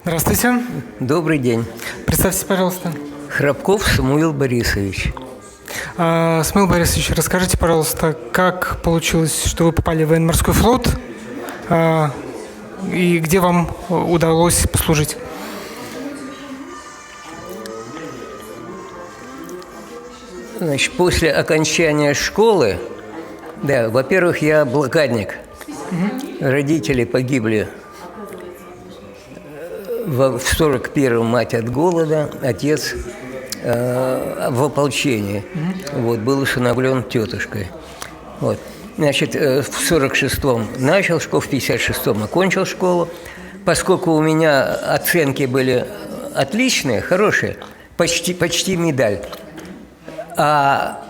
Здравствуйте. Добрый день. Представьте, пожалуйста. Храбков Самуил Борисович. Самуил Борисович, расскажите, пожалуйста, как получилось, что вы попали в военно-морской флот и где вам удалось послужить? Значит, после окончания школы, да, во-первых, я блокадник. Родители погибли в 41-м, мать от голода, отец в ополчении. Вот, был усыновлен тетушкой. Вот. Значит, в 46-м начал школу, в 56-м окончил школу. Поскольку у меня оценки были отличные, хорошие, почти медаль, а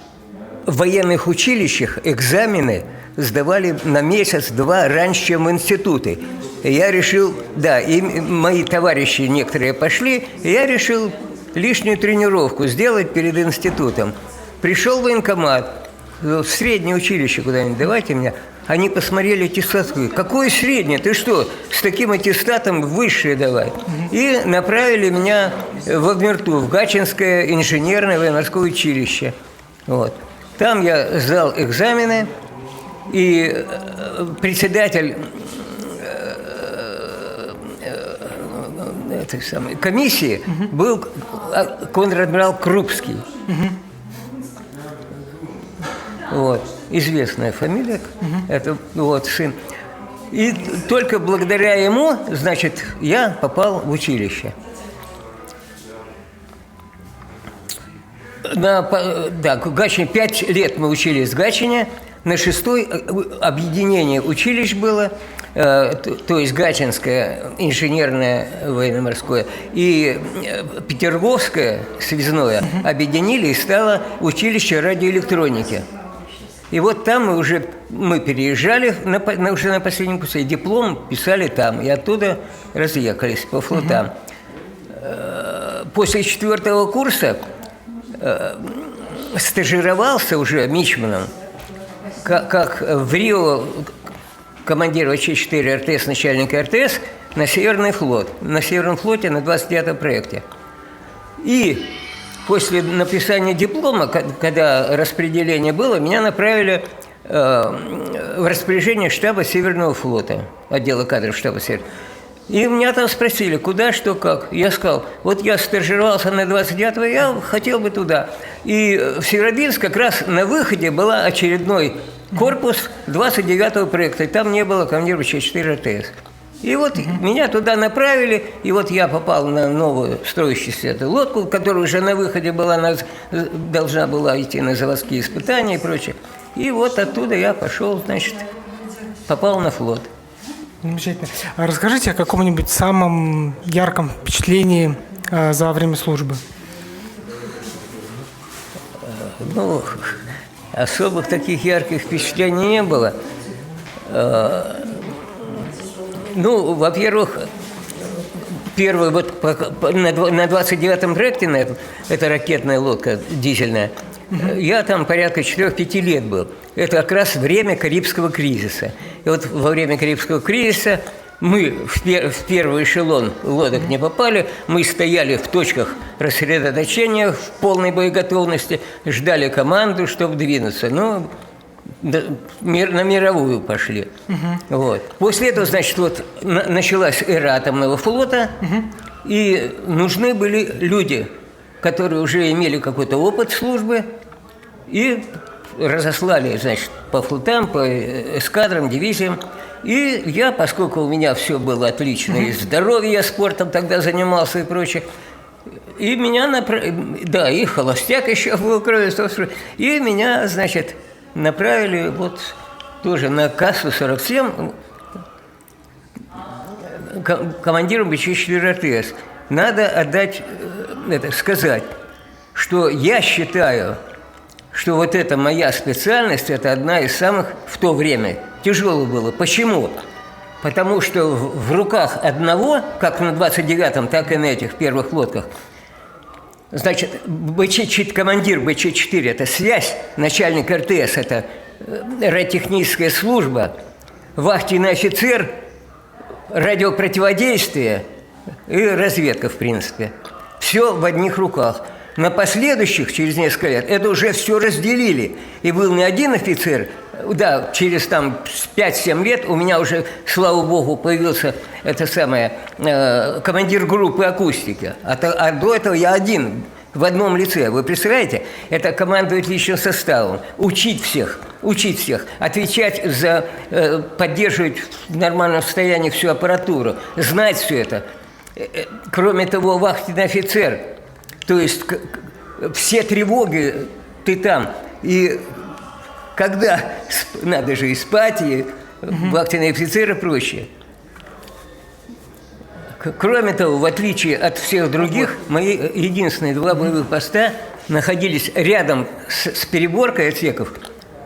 в военных училищах экзамены сдавали на месяц-два раньше, чем в институты. И я решил, да, и мои товарищи некоторые пошли, и я решил лишнюю тренировку сделать перед институтом. Пришел в военкомат, в среднее училище куда-нибудь, давайте меня. Они посмотрели аттестат, говорят: какое среднее? Ты что, с таким аттестатом высшее давай? И направили меня в Обмерту, в Гатчинское инженерное военно-морское училище. Вот. Там я сдал экзамены, и председатель этой самой комиссии был контр-адмирал Крупский. Вот. Известная фамилия, это вот сын. И только благодаря ему, значит, я попал в училище. В Гатчине 5 лет мы учились в Гатчине, на 6-й объединение училищ было, то есть Гатчинское инженерное военно-морское и Петерговское связное объединили, и стало училище радиоэлектроники. И вот там мы переезжали уже на последнем курсе, и диплом писали там, и оттуда разъехались по флотам. После 4-го курса стажировался уже мичманом, как в Рио командир ВЧ-4 РТС, начальник РТС, на Северный флот. На Северном флоте на 29-м проекте. И после написания диплома, когда распределение было, меня направили в распоряжение штаба Северного флота, отдела кадров штаба Северного. И меня там спросили, куда, что, как. Я сказал: вот я стажировался на 29-го, я хотел бы туда. И в Северодвинск как раз на выходе был очередной корпус 29-го проекта, и там не было командира ВЧ-4 РТС. И вот меня туда направили, и вот я попал на новую строящуюся эту лодку, которая уже на выходе должна была идти на заводские испытания и прочее. И вот оттуда я пошел, значит, попал на флот. Замечательно. А расскажите о каком-нибудь самом ярком впечатлении за время службы. Ну, особых таких ярких впечатлений не было. Ну, во-первых, первый вот на 29-м проекте, это ракетная лодка дизельная, я там порядка 4-5 лет был. Это как раз время Карибского кризиса. И вот во время Карибского кризиса мы в первый эшелон лодок не попали, мы стояли в точках рассредоточения в полной боеготовности, ждали команду, чтобы двинуться. Ну, на мировую пошли. Вот. После этого, значит, вот началась эра атомного флота, и нужны были люди, которые уже имели какой-то опыт службы, и разослали, значит, по флотам, по эскадрам, дивизиям. И я, поскольку у меня все было отлично, и здоровье, я спортом тогда занимался и прочее, и меня да, и холостяк еще был, кроме того, и меня, значит, направили вот тоже на кассу 47 командиром ВЧ-4 РТС. Надо сказать, что я считаю, что вот эта моя специальность, это одна из самых в то время тяжелых было. Почему? Потому что в руках одного, как на 29-м, так и на этих первых лодках, значит, командир БЧ-4 – это связь, начальник РТС – это радиотехническая служба, вахтенный офицер, радиопротиводействие и разведка, в принципе. Все в одних руках. На последующих, через несколько лет, это уже все разделили. И был не один офицер, да, через там 5-7 лет у меня уже, слава богу, появился командир группы акустики. А до этого я один, в одном лице. Вы представляете? Это командовать личным составом, учить всех, отвечать за, поддерживать в нормальном состоянии всю аппаратуру, знать все это. Кроме того, вахтенный офицер, то есть все тревоги ты там. И когда надо же и спать, и вахтенные офицеры прочее. Кроме того, в отличие от всех других, мои единственные 2 боевых поста находились рядом с переборкой отсеков.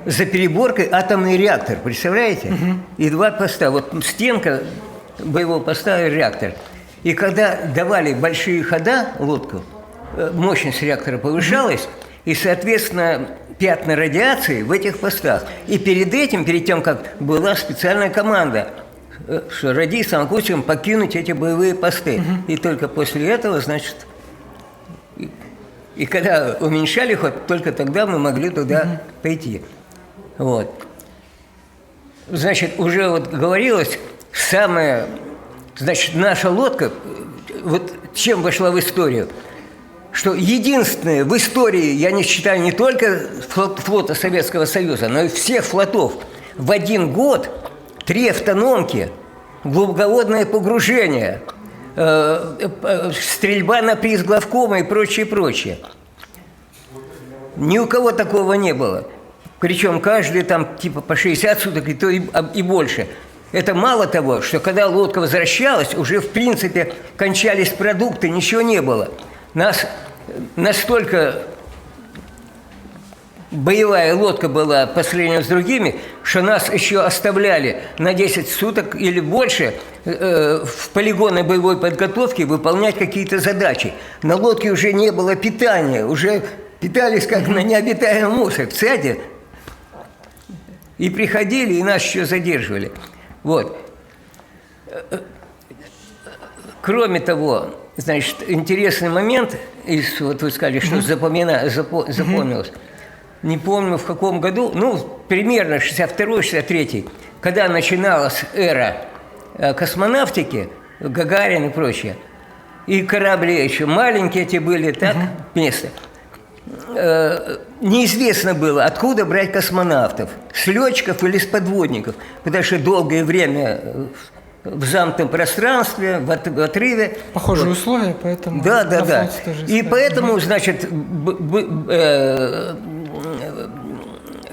За переборкой атомный реактор, представляете? И 2 поста. Вот стенка боевого поста и реактор. И когда давали большие хода лодку, мощность реактора повышалась, и, соответственно, пятна радиации в этих постах. И перед тем, как была специальная команда, что радистам, акустикам покинуть эти боевые посты. И только после этого, значит, и когда уменьшали ход, только тогда мы могли туда пойти. Вот. Значит, уже вот говорилось, значит, наша лодка, вот чем вошла в историю, что единственное в истории, я не считаю не только флота Советского Союза, но и всех флотов, в один год 3 автономки, глубоководное погружение, стрельба на приз главкома и прочее. Ни у кого такого не было. Причем каждый там типа по 60 суток и больше. Это мало того, что когда лодка возвращалась, уже в принципе кончались продукты, ничего не было. Нас настолько боевая лодка была по сравнению с другими, что нас еще оставляли на 10 суток или больше в полигоны боевой подготовки выполнять какие-то задачи. На лодке уже не было питания, уже питались как на необитаемом острове. И приходили, и нас еще задерживали. Вот. Кроме того, значит, интересный момент, вот вы сказали, что запомнилось. Не помню, в каком году, примерно 62-63, когда начиналась эра космонавтики, Гагарин и прочее, и корабли еще маленькие эти были, так, место. Неизвестно было, откуда брать космонавтов, с летчиков или с подводников, потому что долгое время в замкнутом пространстве, в отрыве. Похожие условия, поэтому... Да. И поэтому, значит,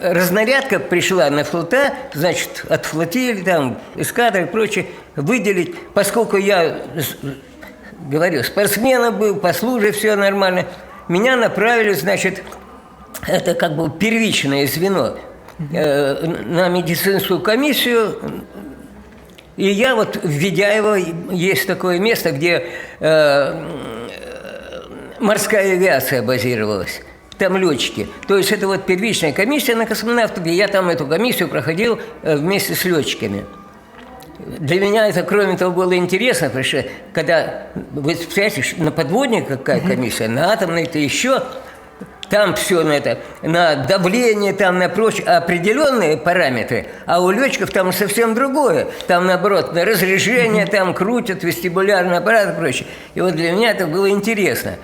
разнарядка пришла на флота, значит, от флотилии, там, эскадры и прочее, выделить, поскольку я, говорю, спортсменом был, по службе все нормально, меня направили, значит, это как бы первичное звено, на медицинскую комиссию. И я вот в Ведяево, есть такое место, где морская авиация базировалась, там летчики. То есть это вот первичная комиссия на космонавтов, и я там эту комиссию проходил вместе с летчиками. Для меня это, кроме того, было интересно, потому что, когда, вы представляете, на подводнике какая комиссия, на атомной-то еще, там все на давление, там на прочее, определенные параметры, а у летчиков там совсем другое. Там, наоборот, на разрежение, там крутят вестибулярный аппарат и прочее. И вот для меня это было интересно.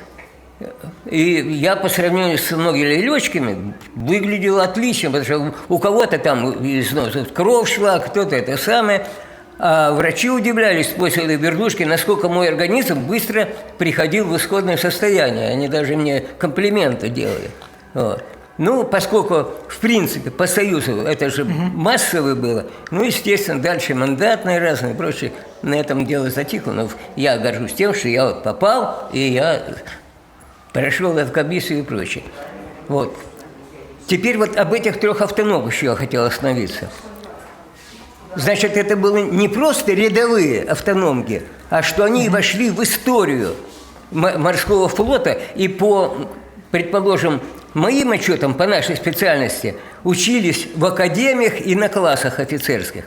И я по сравнению с многими летчиками выглядел отлично, потому что у кого-то там из носа кровь шла, кто-то это самое. А врачи удивлялись после этой вердушки, насколько мой организм быстро приходил в исходное состояние. Они даже мне комплименты делали. Вот. Поскольку, в принципе, по Союзу это же массовое было, естественно, дальше мандатные разные, прочее, на этом дело затихло. Но я горжусь тем, что я вот попал, и я прошел эту комиссию и прочее. Вот. Теперь вот об этих 3 автономах еще я хотел остановиться. Значит, это были не просто рядовые автономки, а что они вошли в историю морского флота и по, предположим, моим отчетам по нашей специальности учились в академиях и на классах офицерских.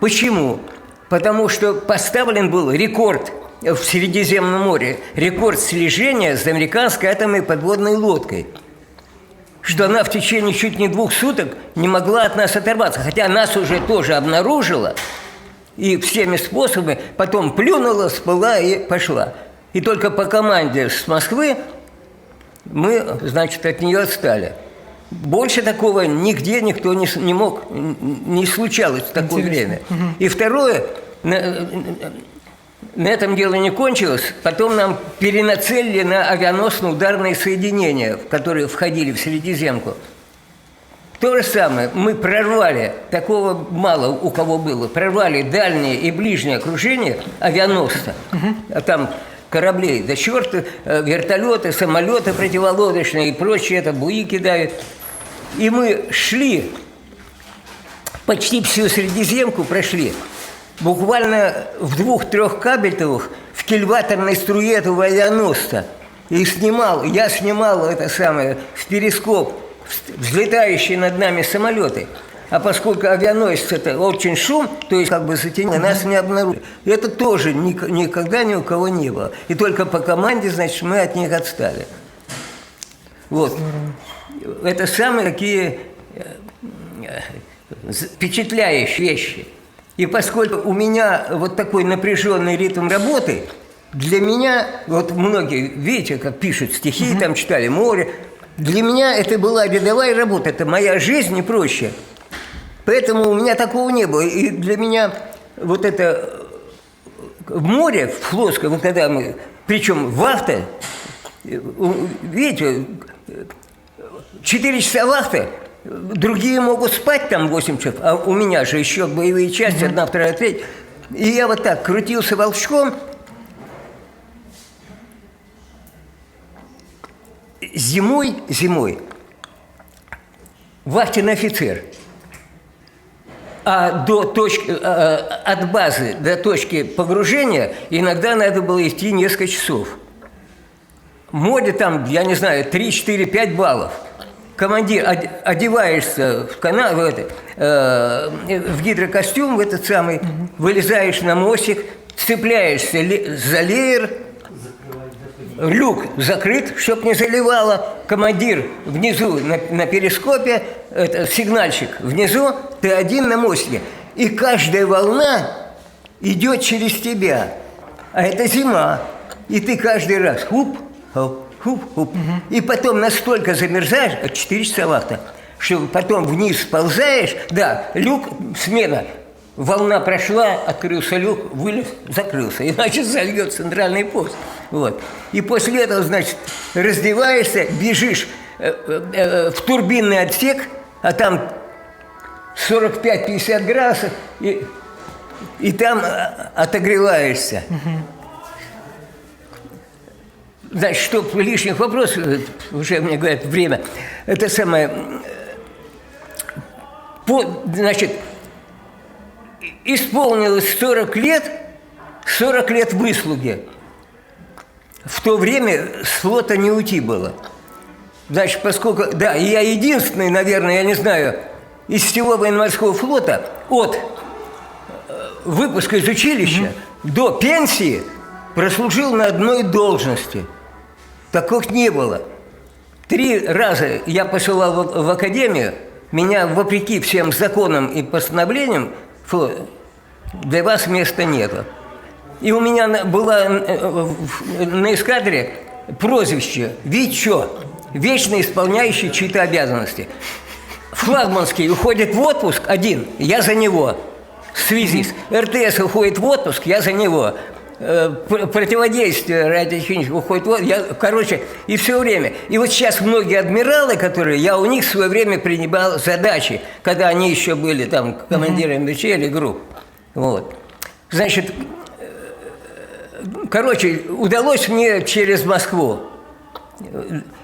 Почему? Потому что поставлен был рекорд в Средиземном море рекорд слежения с американской атомной подводной лодкой. Что она в течение чуть не 2 суток не могла от нас оторваться. Хотя нас уже тоже обнаружила. И всеми способами потом плюнула, всплыла и пошла. И только по команде с Москвы мы, значит, от нее отстали. Больше такого нигде никто не мог, не случалось в такое время. И второе, на этом дело не кончилось. Потом нам перенацелили на авианосно-ударные соединения, которые входили в Средиземку. То же самое. Мы прорвали, такого мало у кого было, прорвали дальнее и ближнее окружение авианосца. А там кораблей до черта, вертолеты, самолеты противолодочные и прочее, это буи кидают. И мы шли, почти всю Средиземку прошли. Буквально в 2-3 кабельтовых в кильваторной струе этого авианосца. И я снимал это самое в перископ взлетающие над нами самолеты. А поскольку авианосец это очень шум, то есть как бы затенило, нас не обнаружили. Это тоже никогда ни у кого не было. И только по команде, значит, мы от них отстали. Вот. Это самые такие впечатляющие вещи. И поскольку у меня вот такой напряженный ритм работы, для меня, вот многие, видите, как пишут стихи, там читали «Море», для меня это была рядовая работа, это моя жизнь и прочее. Поэтому у меня такого не было. И для меня вот это в море, в Флотском, вот когда мы, причем вахта, видите, 4 часа вахта, другие могут спать там 8 часов, а у меня же еще боевые части, 1, 2, 3. И я вот так крутился волчком. Зимой вахтенный офицер, а от базы до точки погружения иногда надо было идти несколько часов. Море там, я не знаю, 3, 4, 5 баллов. Командир, одеваешься в гидрокостюм, в этот самый, вылезаешь на мостик, цепляешься за леер, люк закрыт, чтоб не заливало. Командир внизу на перископе, сигнальщик внизу, ты один на мостике. И каждая волна идет через тебя. А это зима. И ты каждый раз хуп, хуп, хуп, хуп. И потом настолько замерзаешь, 4 часа вахта, что потом вниз сползаешь, да, люк, смена. Волна прошла, открылся люк, вылез, закрылся. Иначе зальет центральный пост. Вот. И после этого, значит, раздеваешься, бежишь в турбинный отсек, а там 45-50 градусов, и там отогреваешься. Значит, чтоб лишних вопросов, уже мне говорят, время, это самое, значит, исполнилось 40 лет выслуги. В то время с флота не уйти было. Значит, поскольку, да, я единственный, наверное, я не знаю, из всего военно-морского флота от выпуска из училища до пенсии прослужил на одной должности. Таких не было. 3 раза я посылал в академию, меня, вопреки всем законам и постановлениям, для вас места нету. И у меня было на эскадре прозвище «Вичо», вечно исполняющий чьи-то обязанности. Флагманский уходит в отпуск один, я за него. Связист. РТС уходит в отпуск, я за него. Противодействие радиохимическое уходит в отпуск. Короче, и все время. И вот сейчас многие адмиралы, которые, я у них в свое время принимал задачи, когда они еще были там командирами МЧ или групп. Вот. Значит, короче, удалось мне через Москву.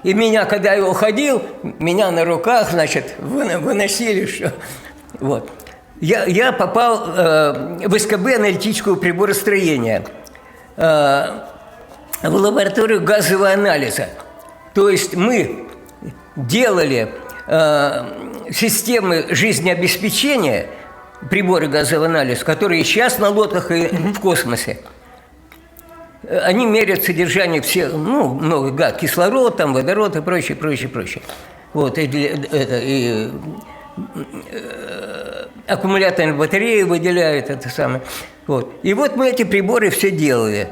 И меня, когда я уходил, меня на руках, значит, выносили, что... Вот. Я попал в СКБ аналитического приборостроения, в лабораторию газового анализа. То есть мы делали системы жизнеобеспечения, приборы газового анализа, которые сейчас на лодках и в космосе. они меряют содержание всех, ну, много газов, кислород, там, водород и прочее, прочее, прочее. Вот, и аккумуляторные батареи выделяют это самое. Вот. И вот мы эти приборы все делали.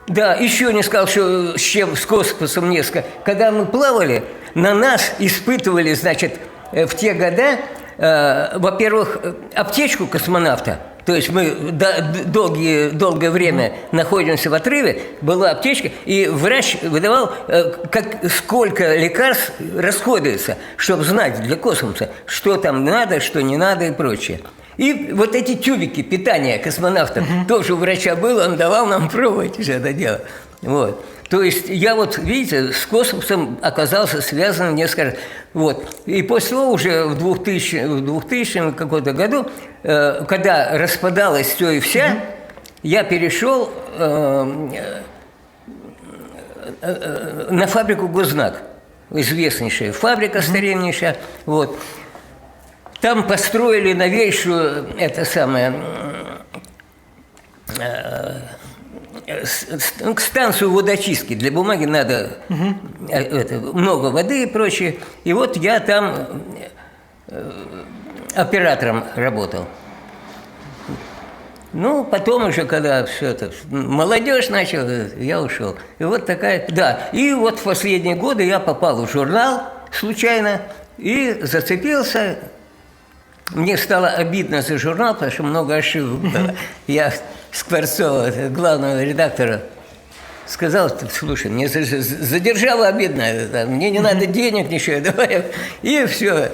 Да, еще не сказал, что с космосом несколько. Когда мы плавали, на нас испытывали, значит, в те года, во-первых, аптечку космонавта. То есть мы долгое время находимся в отрыве, была аптечка, и врач выдавал, сколько лекарств расходуется, чтобы знать для космоса, что там надо, что не надо и прочее. И вот эти тюбики питания космонавтов тоже у врача было, он давал нам пробовать уже это дело. Вот. То есть я вот, видите, с космосом оказался связан несколько раз. Вот. И после того уже в 2000 каком-то году, когда распадалось все и вся, я перешел на фабрику «Гознак». Известнейшая фабрика, стариннейшая. Вот. Там построили новейшую, станцию водочистки. Для бумаги надо много воды и прочее. И вот я там оператором работал. Ну, потом уже, когда все это, молодежь начала, я ушел. И вот такая, да. И вот в последние годы я попал в журнал случайно и зацепился. Мне стало обидно за журнал, потому что много ошибок было. Я Скворцова, главного редактора, сказал: слушай, мне задержало обидно, мне не надо денег, ничего, давай. И все.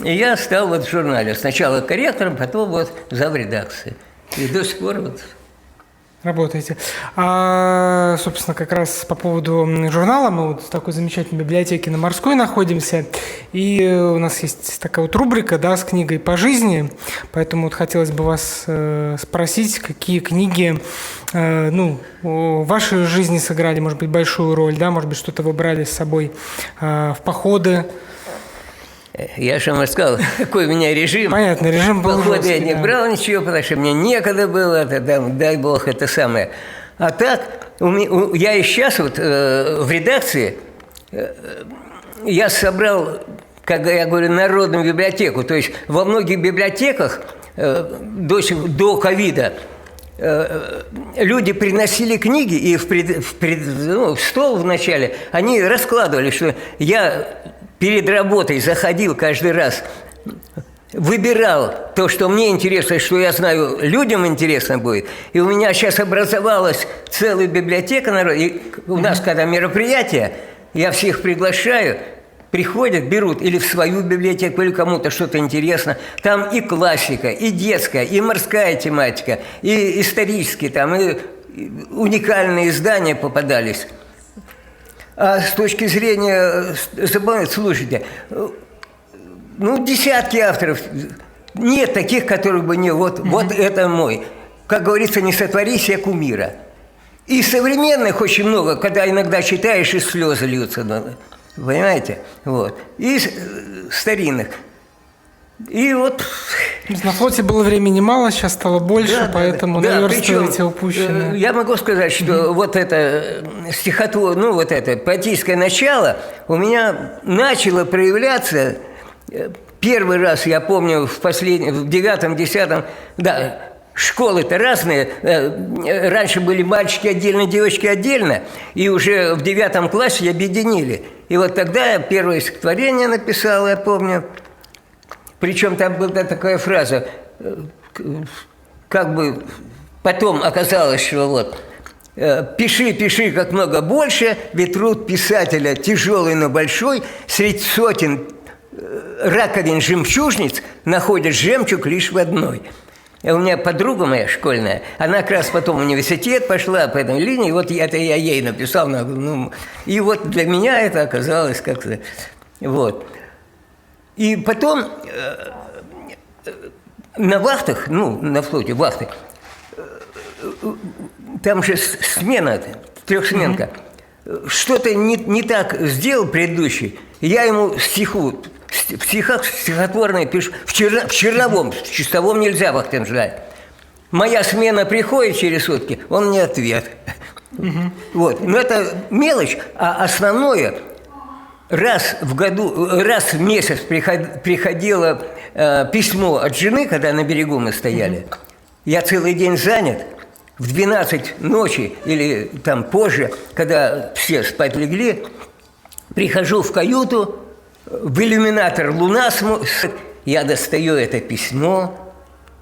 И я стал вот в журнале. Сначала корректором, потом вот замредакцией. И до сих пор вот... Работаете. А, собственно, как раз по поводу журнала, мы вот в такой замечательной библиотеке на Морской находимся, и у нас есть такая вот рубрика, да, с книгой по жизни, поэтому вот хотелось бы вас спросить, какие книги, в вашей жизни сыграли, может быть, большую роль, да, может быть, что-то вы брали с собой в походы. Я же вам сказал, какой у меня режим. Понятно, режим был жесткий. Походу я не брал ничего, потому что мне некогда было, дай бог, это самое. А так, я и сейчас вот в редакции, я собрал, как я говорю, народную библиотеку. То есть во многих библиотеках до ковида люди приносили книги, и в стол вначале они раскладывали, что я... Перед работой заходил каждый раз, выбирал то, что мне интересно, что я знаю, людям интересно будет. И у меня сейчас образовалась целая библиотека народа. И у нас, когда мероприятия, я всех приглашаю, приходят, берут или в свою библиотеку, или кому-то что-то интересно. Там и классика, и детская, и морская тематика, и исторические, там, и уникальные издания попадались. А с точки зрения, слушайте, десятки авторов, нет таких, которые бы не вот это мой. Как говорится, не сотвори себе кумира. И современных очень много, когда иногда читаешь, и слезы льются, понимаете? Вот. И старинных. И вот... На флоте было времени мало, сейчас стало больше, поэтому наверстываете упущенное. Я могу сказать, что вот это поэтическое начало у меня начало проявляться. Первый раз, я помню, в 9-10, да, школы-то разные. Раньше были мальчики отдельно, девочки отдельно, и уже в 9 классе объединили. И вот тогда я первое стихотворение написал, я помню. Причем там была такая фраза, как бы потом оказалось, что вот «Пиши, пиши как много больше, ведь труд писателя тяжелый, но большой, средь сотен раковин жемчужниц находишь жемчуг лишь в одной». И у меня подруга моя школьная, она как раз потом в университет пошла по этой линии, вот это я ей написал, и вот для меня это оказалось как-то, вот. И потом на вахтах, на флоте, вахты, там же смена, трехсменка, что-то не так сделал предыдущий, я ему в стихах стихотворные пишу, в черновом, в чистовом нельзя вахтам ждать. Моя смена приходит через сутки, он мне ответ. Вот. Но это мелочь, а основное, раз в месяц приходило письмо от жены, когда на берегу мы стояли. Я целый день занят. В 12 ночи или там позже, когда все спать легли, прихожу в каюту, в иллюминатор луна смотрит, я достаю это письмо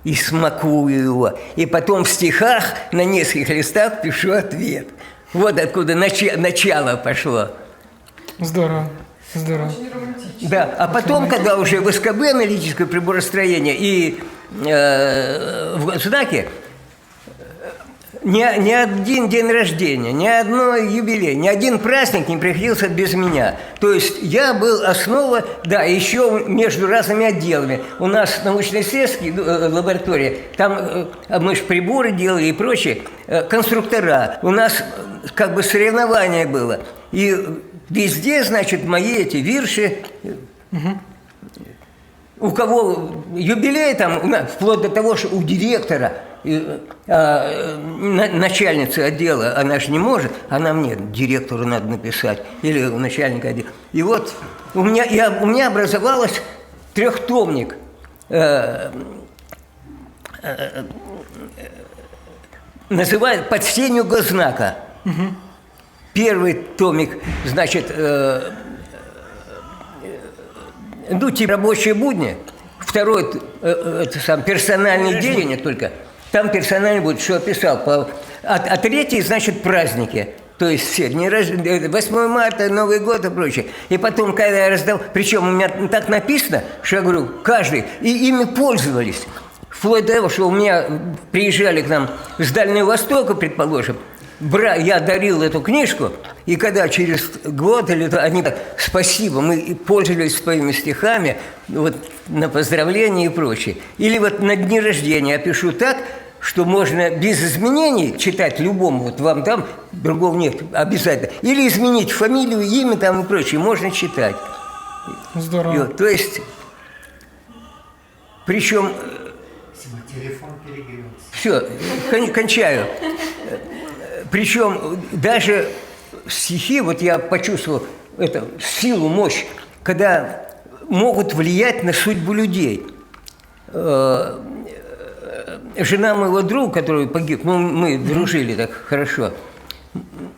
и смакую его. И потом в стихах на нескольких листах пишу ответ. Вот откуда начало пошло. Здорово. Здорово. Да, а потом, когда уже в СКБ аналитическое приборостроение и в знаке, ни один день рождения, ни одно юбилей, ни один праздник не приходился без меня. То есть я был основа, да, еще между разными отделами. У нас научно-исследовательская лаборатория, там мы же приборы делали и прочее, конструктора. У нас как бы соревнование было. И везде, значит, мои эти вирши. У кого юбилей, там, вплоть до того, что у директора, начальницы отдела, она же не может, она мне, директору надо написать, или у начальника отдела. И вот у меня образовалось трехтомник. Называют «Под сенью госзнака». Первый томик, значит, типа рабочие будни. Второй, это сам персональный день только. Там персональный будет, что описал. А третий, значит, праздники. То есть все, 8 марта, Новый год и прочее. И потом, когда я раздал, причем у меня так написано, что я говорю, каждый, и ими пользовались. Вплоть до того, что у меня приезжали к нам с Дальнего Востока, предположим, я дарил эту книжку, и когда через год или то, они так, спасибо, мы пользовались своими стихами, вот на поздравления и прочее. Или вот на дни рождения я пишу так, что можно без изменений читать любому, вот вам там, другого нет, обязательно. Или изменить фамилию, имя там и прочее, можно читать. Здорово. Вот, то есть, причем... Телефон перегрелся. Все, кончаю. Причем даже стихи, вот я почувствовал эту силу, мощь, когда могут влиять на судьбу людей. Жена моего друга, который погиб, мы дружили так хорошо,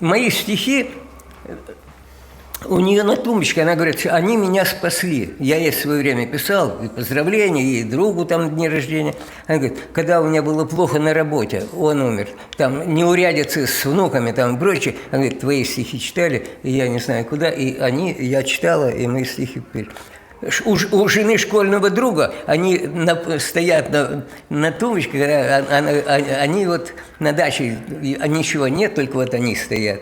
мои стихи, у нее на тумбочке, она говорит, они меня спасли. Я ей в свое время писал, и поздравления, и другу там дни рождения. Она говорит, когда у меня было плохо на работе, он умер, там неурядицы с внуками, там прочее. Она говорит, твои стихи читали, и я не знаю куда, и я читала, и мои стихи пели. У жены школьного друга, они стоят на тумбочке, они вот на даче, ничего нет, только вот они стоят.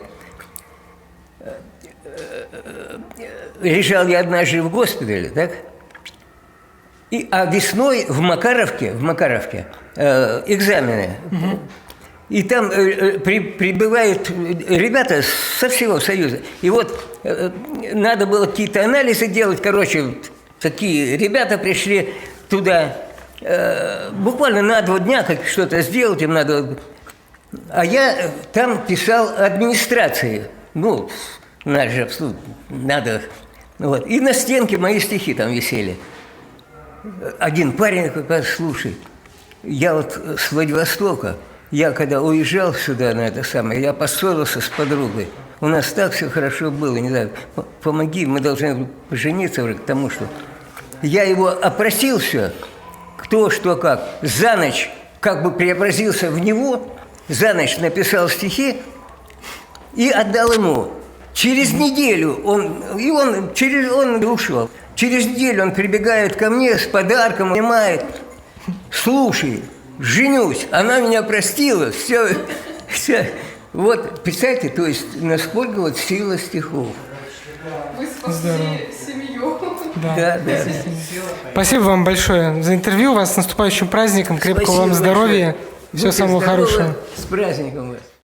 Лежал я однажды в госпитале, так? А весной в Макаровке экзамены. И там прибывают ребята со всего Союза. И вот надо было какие-то анализы делать. Короче, такие ребята пришли туда. Буквально на 2 дня как что-то сделать им надо. А я там писал администрации. Ну, наш же надо... Вот. И на стенке мои стихи там висели. Один парень такой, слушай, я вот с Владивостока, я когда уезжал сюда на это самое, я поссорился с подругой. У нас так все хорошо было, не знаю, помоги, мы должны пожениться уже к тому, что... Я его опросил все, кто, что, как. За ночь как бы преобразился в него, за ночь написал стихи и отдал ему. Через неделю он ушел. Через неделю он прибегает ко мне с подарком, понимает, слушай, женюсь, она меня простила, все. Вот, представьте, то есть, насколько вот сила стихов. Вы спасли семью. Да. Да. Спасибо вам большое за интервью. Вас с наступающим праздником. Крепкого вам здоровья. Всего самого хорошего. С праздником вас.